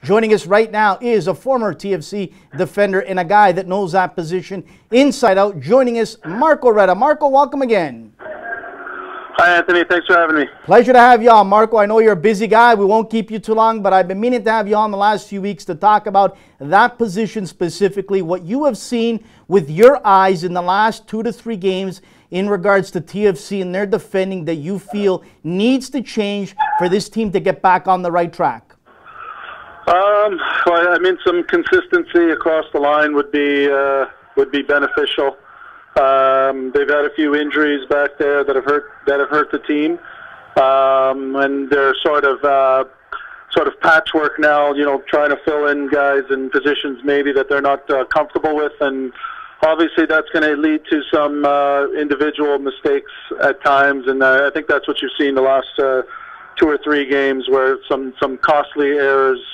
Joining us right now is a former TFC defender and a guy that knows that position inside out. Joining us, Marco Reda. Marco, welcome again. Hi, Anthony. Thanks for having me. Pleasure to have you on, Marco. I know you're a busy guy. We won't keep you too long, but I've been meaning to have you on the last few weeks to talk about that position specifically, what you have seen with your eyes in the last 2 to 3 games in regards to TFC and their defending that you feel needs to change for this team to get back on the right track. Well, I mean, some consistency across the line would be beneficial. They've had a few injuries back there that have hurt the team, and they're sort of patchwork now. You know, trying to fill in guys in positions maybe that they're not comfortable with, and obviously that's going to lead to some individual mistakes at times. And I think that's what you've seen the last 2 or 3 games, where some costly errors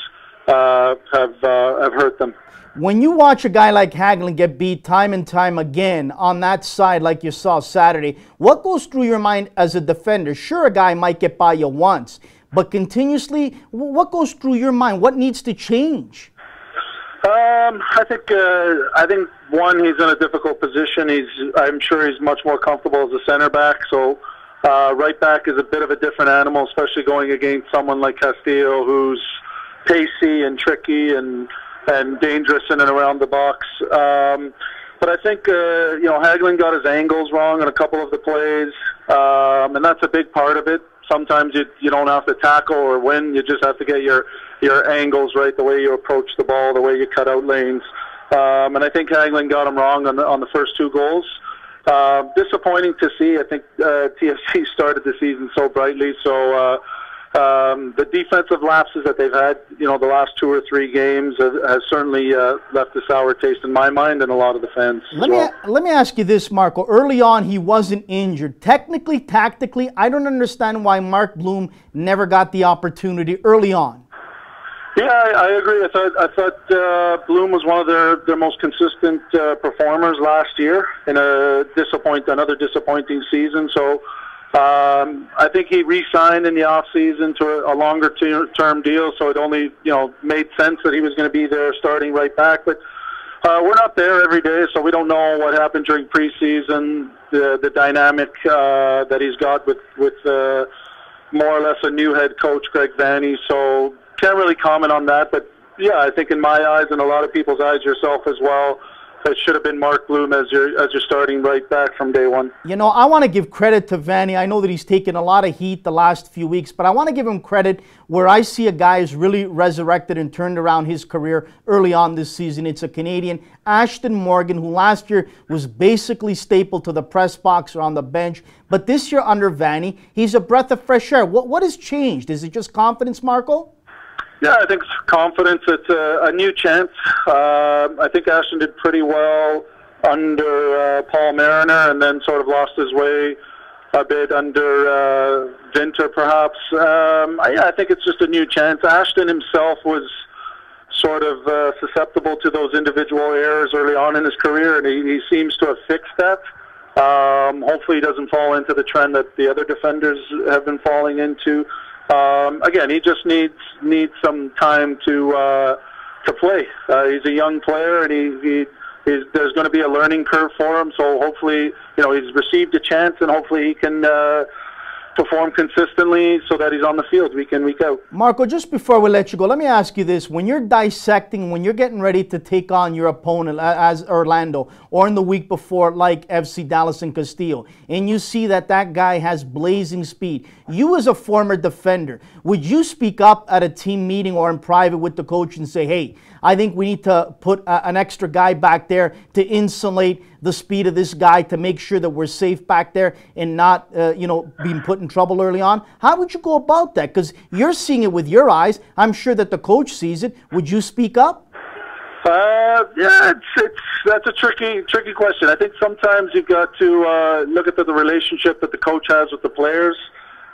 have hurt them. When you watch a guy like Hagelin get beat time and time again on that side like you saw Saturday, what goes through your mind as a defender? Sure, a guy might get by you once, but continuously, what goes through your mind? What needs to change? I think one, he's in a difficult position. I'm sure he's much more comfortable as a center back. So right back is a bit of a different animal, especially going against someone like Castillo, who's pacey and tricky and dangerous in and around the box. But I think Hagelin got his angles wrong on a couple of the plays, and that's a big part of it. Sometimes you don't have to tackle or win; you just have to get your angles right, the way you approach the ball, the way you cut out lanes. And I think Hagelin got him wrong on the first 2 goals. Disappointing to see. I think TFC started the season so brightly, so. The defensive lapses that they've had, the last 2 or 3 games has certainly left a sour taste in my mind and a lot of the fans. Let me ask you this, Marco. Early on, he wasn't injured. Technically, tactically, I don't understand why Mark Bloom never got the opportunity early on. Yeah, I agree. I thought Bloom was one of their most consistent performers last year in another disappointing season. So. I think he re-signed in the off-season to a longer-term deal, so it only made sense that he was going to be there starting right back. But we're not there every day, so we don't know what happened during preseason, the dynamic that he's got with more or less a new head coach, Greg Vanney. So can't really comment on that. But, yeah, I think in my eyes and a lot of people's eyes, yourself as well, it should have been Mark Bloom as your starting right back from day one. I want to give credit to Vanney. I know that he's taken a lot of heat the last few weeks, but I want to give him credit where I see a guy who's really resurrected and turned around his career early on this season. It's a Canadian, Ashtone Morgan, who last year was basically stapled to the press box or on the bench. But this year under Vanney, he's a breath of fresh air. What has changed? Is it just confidence, Marco? Yeah, I think it's confidence. It's a new chance. I think Ashtone did pretty well under Paul Mariner and then sort of lost his way a bit under Vinter, perhaps. I think it's just a new chance. Ashtone himself was sort of susceptible to those individual errors early on in his career, and he seems to have fixed that. Hopefully he doesn't fall into the trend that the other defenders have been falling into. Again, he just needs some time to play. He's a young player, and there's going to be a learning curve for him. So hopefully, he's received a chance, and hopefully he can perform consistently so that he's on the field week in, week out. Marco, just before we let you go, let me ask you this. When you're dissecting, when you're getting ready to take on your opponent as Orlando, or in the week before like FC Dallas and Castillo, and you see that guy has blazing speed, you as a former defender, would you speak up at a team meeting or in private with the coach and say, hey, I think we need to put an extra guy back there to insulate the speed of this guy to make sure that we're safe back there and not, being put in trouble early on? How would you go about that? Because you're seeing it with your eyes. I'm sure that the coach sees it. Would you speak up? Yeah, that's a tricky question. I think sometimes you've got to look at the relationship that the coach has with the players.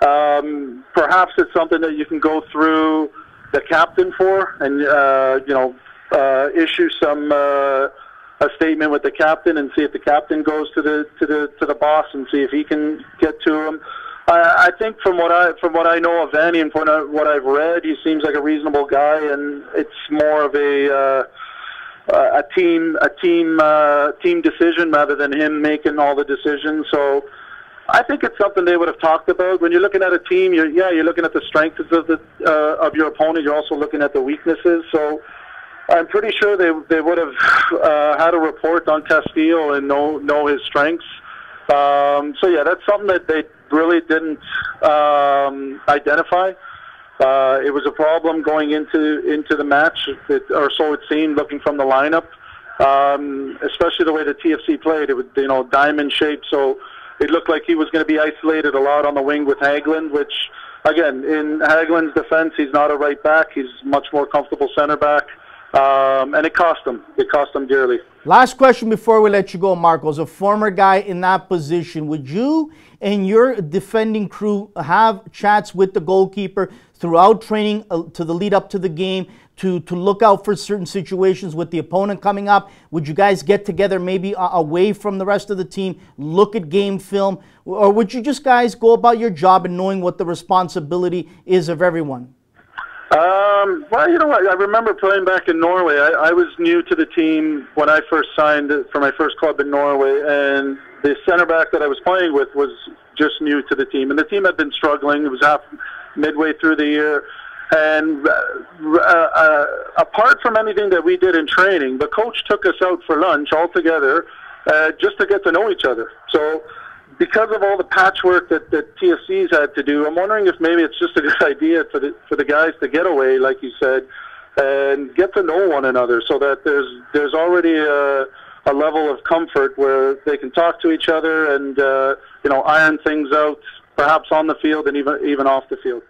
Perhaps it's something that you can go through the captain for, and issue a statement with the captain and see if the captain goes to the boss and see if he can get to him. I think from what I know of Vanny and from what I've read, he seems like a reasonable guy, and it's more of a team decision rather than him making all the decisions. So I think it's something they would have talked about. When you're looking at a team, you're looking at the strengths of your opponent. You're also looking at the weaknesses. So I'm pretty sure they would have had a report on Castillo and know his strengths. So yeah, that's something that they really didn't identify. It was a problem going into the match, or so it seemed, looking from the lineup. Especially the way the TFC played, it was diamond shape, so it looked like he was going to be isolated a lot on the wing with Hagelin, which, again, in Hagelin's defense, he's not a right back. He's much more comfortable center back. And it cost him. It cost him dearly. Last question before we let you go, Marco. As a former guy in that position, would you and your defending crew have chats with the goalkeeper throughout training to the lead up to the game to look out for certain situations with the opponent coming up? Would you guys get together maybe away from the rest of the team, look at game film, or would you just guys go about your job and knowing what the responsibility is of everyone? Well, you know what? I remember playing back in Norway. I was new to the team when I first signed for my first club in Norway, and the center back that I was playing with was just new to the team. And the team had been struggling. It was midway through the year. And apart from anything that we did in training, the coach took us out for lunch all together just to get to know each other. So because of all the patchwork that TFC's had to do, I'm wondering if maybe it's just a good idea for the guys to get away, like you said, and get to know one another, so that there's already a level of comfort where they can talk to each other and iron things out, perhaps on the field and even off the field.